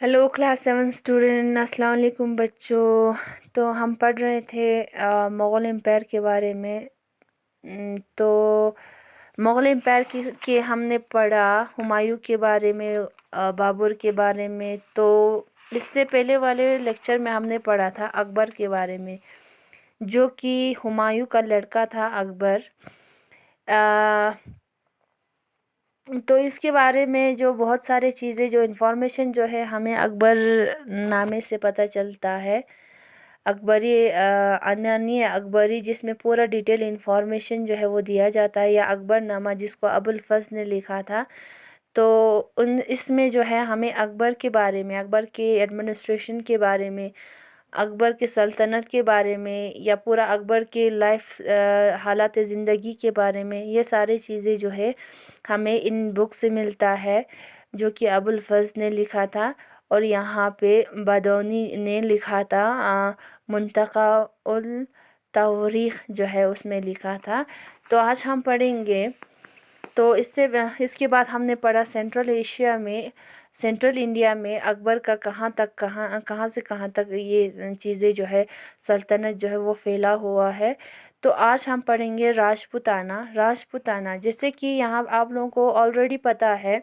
Hello class 7 student, अस्सलाम वालेकुम बच्चों। तो हम पढ़ रहे थे मुग़ल एम्पायर के बारे में। तो मुग़ल एम्पायर के हमने पढ़ा हुमायूं के बारे में, बाबर के बारे में। तो इससे पहले वाले लेक्चर में हमने पढ़ा था अकबर के बारे में, जो कि हुमायूं का लड़का था अकबर। तो इसके बारे में जो बहुत सारे चीज़ें, जो इन्फॉर्मेशन जो है हमें अकबर नामे से पता चलता है। अकबरी अनानी अकबरी, जिसमें पूरा डिटेल इन्फॉर्मेशन जो है वो दिया जाता है, या अकबरनामा जिसको अबुल फज़ल ने लिखा था। तो उन इसमें जो है हमें अकबर के बारे में, अकबर के एडमिनिस्ट्रेशन के बारे में, अकबर के सल्तनत के बारे में, या पूरा अकबर के लाइफ हालात ज़िंदगी के बारे में, ये सारी चीज़ें जो है हमें इन बुक से मिलता है, जो कि अबुल फज़ल ने लिखा था। और यहाँ पे बदौनी ने लिखा था, मुंतका उल तवारीख़ जो है उसमें लिखा था। तो आज हम पढ़ेंगे। तो इसके बाद हमने पढ़ा सेंट्रल इंडिया में अकबर का कहाँ से कहाँ तक ये चीज़ें जो है, सल्तनत जो है वो फैला हुआ है। तो आज हम पढ़ेंगे राजपूताना। जैसे कि यहाँ आप लोगों को ऑलरेडी पता है,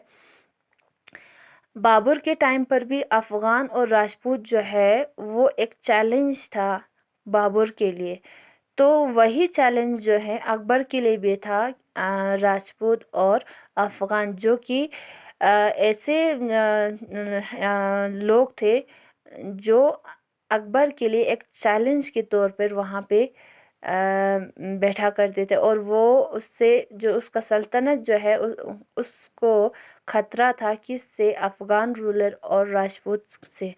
बाबर के टाइम पर भी अफ़गान और राजपूत जो है वो एक चैलेंज था बाबर के लिए। तो वही चैलेंज जो है अकबर के लिए भी था। राजपूत और अफ़गान, जो कि ऐसे लोग थे जो अकबर के लिए एक चैलेंज के तौर पर वहाँ पे बैठा करते थे, और वो उससे जो उसका सल्तनत जो है उसको ख़तरा था, किससे? अफ़गान रूलर और राजपूत से।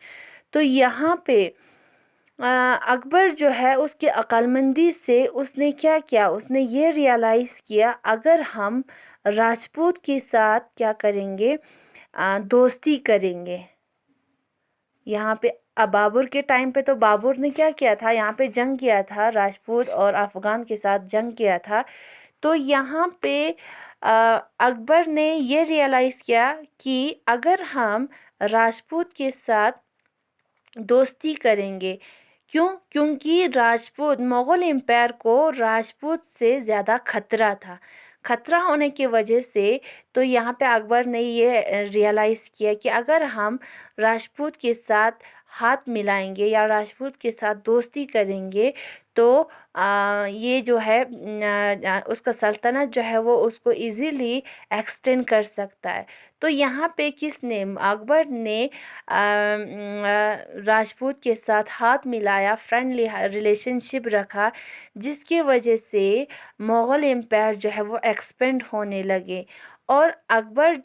तो यहाँ पे अकबर जो है उसकी अक्लमंदी से उसने क्या किया, उसने ये रियलाइज़ किया, अगर हम राजपूत के साथ क्या करेंगे, दोस्ती करेंगे। यहाँ पे बाबर के टाइम पे तो बाबर ने क्या किया था, यहाँ पे जंग किया था, राजपूत और अफ़गान के साथ जंग किया था। तो यहाँ पे अकबर ने ये रियलाइज़ किया कि अगर हम राजपूत के साथ दोस्ती करेंगे, क्योंकि राजपूत, मुग़ल एम्पायर को राजपूत से ज़्यादा खतरा था। खतरा होने की वजह से तो यहाँ पे अकबर ने ये रियलाइज़ किया कि अगर हम राजपूत के साथ हाथ मिलाएंगे या राजपूत के साथ दोस्ती करेंगे, तो ये जो है उसका सल्तनत जो है वो उसको इजीली एक्सटेंड कर सकता है। तो यहाँ पे किसने, अकबर ने राजपूत के साथ हाथ मिलाया, फ्रेंडली रिलेशनशिप रखा, जिसके वजह से मुग़ल एम्पायर जो है वो एक्सपेंड होने लगे। और अकबर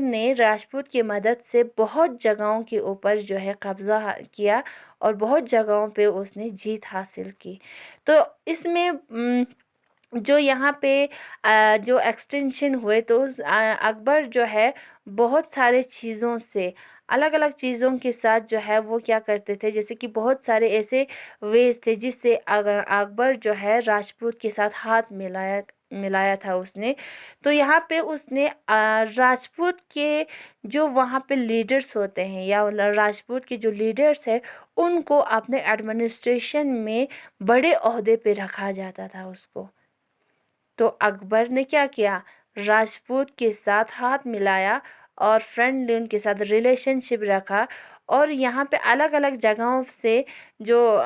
ने राजपूत की मदद से बहुत जगहों के ऊपर जो है कब्ज़ा किया, और बहुत जगहों पे उसने जीत हासिल की। तो इसमें जो यहाँ पे जो एक्सटेंशन हुए, तो अकबर जो है बहुत सारे चीज़ों से, अलग अलग चीज़ों के साथ जो है वो क्या करते थे, जैसे कि बहुत सारे ऐसे वेज थे जिससे अकबर जो है राजपूत के साथ हाथ मिलाया मिलाया था उसने। तो यहाँ पे उसने राजपूत के जो वहाँ पे लीडर्स होते हैं, या राजपूत के जो लीडर्स हैं, उनको अपने एडमिनिस्ट्रेशन में बड़े ओहदे पे रखा जाता था उसको। तो अकबर ने क्या किया, राजपूत के साथ हाथ मिलाया और फ्रेंडली उनके साथ रिलेशनशिप रखा। और यहाँ पे अलग अलग जगहों से जो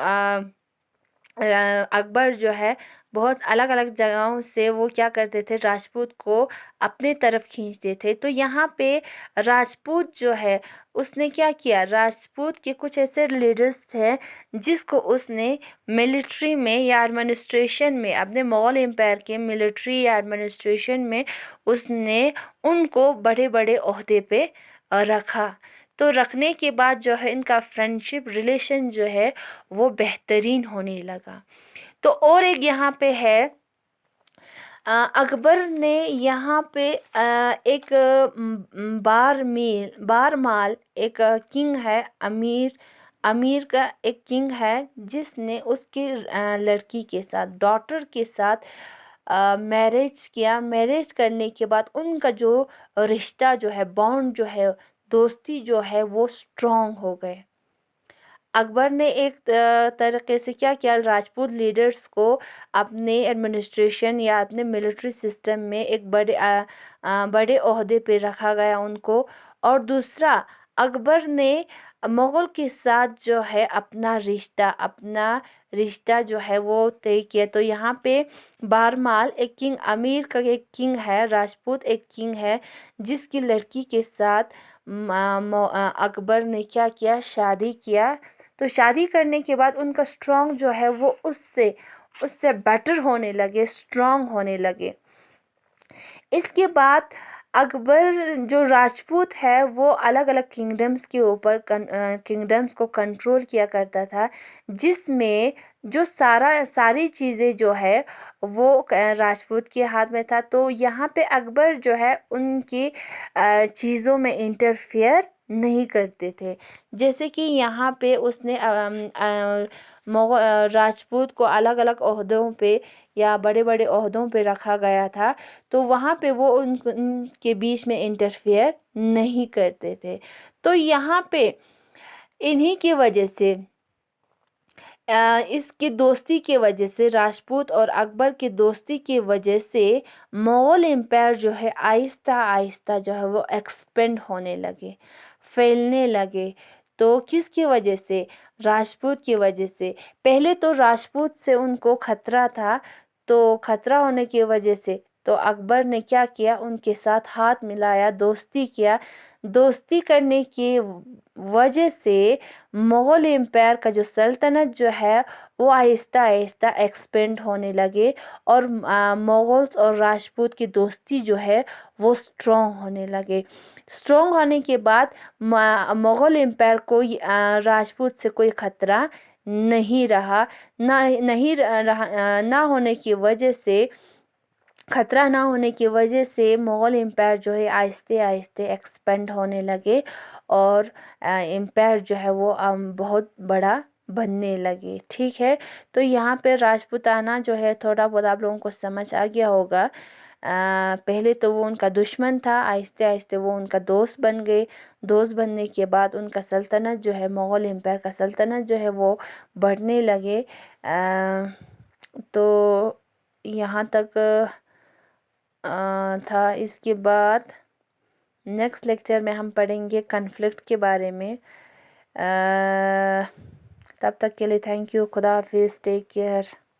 अकबर जो है बहुत अलग अलग जगहों से वो क्या करते थे, राजपूत को अपने तरफ खींचते थे। तो यहाँ पे राजपूत जो है उसने क्या किया, राजपूत के कुछ ऐसे लीडर्स थे जिसको उसने मिलिट्री में या एडमिनिस्ट्रेशन में, अपने मुग़ल एम्पायर के मिलिट्री या एडमिनिस्ट्रेशन में उसने उनको बड़े बड़े ओहदे पे रखा। तो रखने के बाद जो है इनका फ्रेंडशिप रिलेशन जो है वो बेहतरीन होने लगा। तो और एक यहाँ पे है, अकबर ने यहाँ पे एक बारमाल एक किंग है, अमीर का एक किंग है, जिसने उसकी लड़की के साथ, डॉटर के साथ میرج کیا. میرج کرنے کے بعد ان کا جو رشتہ جو ہے، بانڈ جو ہے، دوستی جو ہے وہ اسٹرانگ ہو گئے. اکبر نے ایک طریقے سے کیا کیا، راجپوت لیڈرز کو اپنے ایڈمنسٹریشن یا اپنے ملٹری سسٹم میں ایک بڑے عہدے پہ رکھا گیا ان کو. اور دوسرا، اکبر نے مغل کے ساتھ جو ہے اپنا رشتہ جو ہے وہ طے کیا. تو یہاں پہ بارمال ایک کنگ، امیر کا ایک کنگ ہے، راجپوت ایک کنگ ہے، جس کی لڑکی کے ساتھ اکبر نے کیا کیا، شادی کیا. تو شادی کرنے کے بعد ان کا اسٹرانگ جو ہے وہ اس سے بیٹر ہونے لگے، اسٹرانگ ہونے لگے. اس کے بعد اکبر جو راجپوت ہے وہ الگ الگ کنگڈمز کے اوپر کنگڈمز کو کنٹرول کیا کرتا تھا، جس میں جو ساری چیزیں جو ہے وہ راجپوت کے ہاتھ میں تھا. تو یہاں پہ اکبر جو ہے ان کی چیزوں میں انٹرفیئر نہیں کرتے تھے. جیسے کہ یہاں پہ اس نے راجپوت کو الگ الگ عہدوں پہ یا بڑے بڑے عہدوں پہ رکھا گیا تھا، تو وہاں پہ وہ ان کے بیچ میں انٹرفیئر نہیں کرتے تھے. تو یہاں پہ انہی کی وجہ سے، اس کی دوستی کی وجہ سے، راجپوت اور اکبر کی دوستی کی وجہ سے مغل امپائر جو ہے آہستہ آہستہ جو ہے وہ ایکسپینڈ ہونے لگے، پھیلنے لگے. تو کس کی وجہ سے؟ راجپوت کی وجہ سے. پہلے تو راجپوت سے ان کو خطرہ تھا، تو خطرہ ہونے کی وجہ سے تو اکبر نے کیا کیا، ان کے ساتھ ہاتھ ملایا، دوستی کیا. دوستی کرنے کی وجہ سے مغل امپائر کا جو سلطنت جو ہے وہ آہستہ آہستہ ایکسپینڈ ہونے لگے، اور مغلز اور راجپوت کی دوستی جو ہے وہ اسٹرانگ ہونے لگے. اسٹرانگ ہونے کے بعد مغل امپائر کو راجپوت سے کوئی خطرہ نہیں رہا. نہ ہونے کی وجہ سے، خطرہ نہ ہونے کی وجہ سے مغل امپائر جو ہے آہستہ آہستہ ایکسپینڈ ہونے لگے، اور امپائر جو ہے وہ بہت بڑا بننے لگے. ٹھیک ہے، تو یہاں پہ راجپوتانہ جو ہے تھوڑا بہت آپ لوگوں کو سمجھ آ گیا ہوگا. پہلے تو وہ ان کا دشمن تھا، آہستہ آہستہ وہ ان کا دوست بن گئے. دوست بننے کے بعد ان کا سلطنت جو ہے، مغل امپائر کا سلطنت جو ہے وہ بڑھنے لگے. تو یہاں تک تھا. اس کے بعد نیکسٹ لیکچر میں ہم پڑھیں گے کنفلکٹ کے بارے میں. تب تک کے لیے تھینک یو. خدا حافظ. Take care.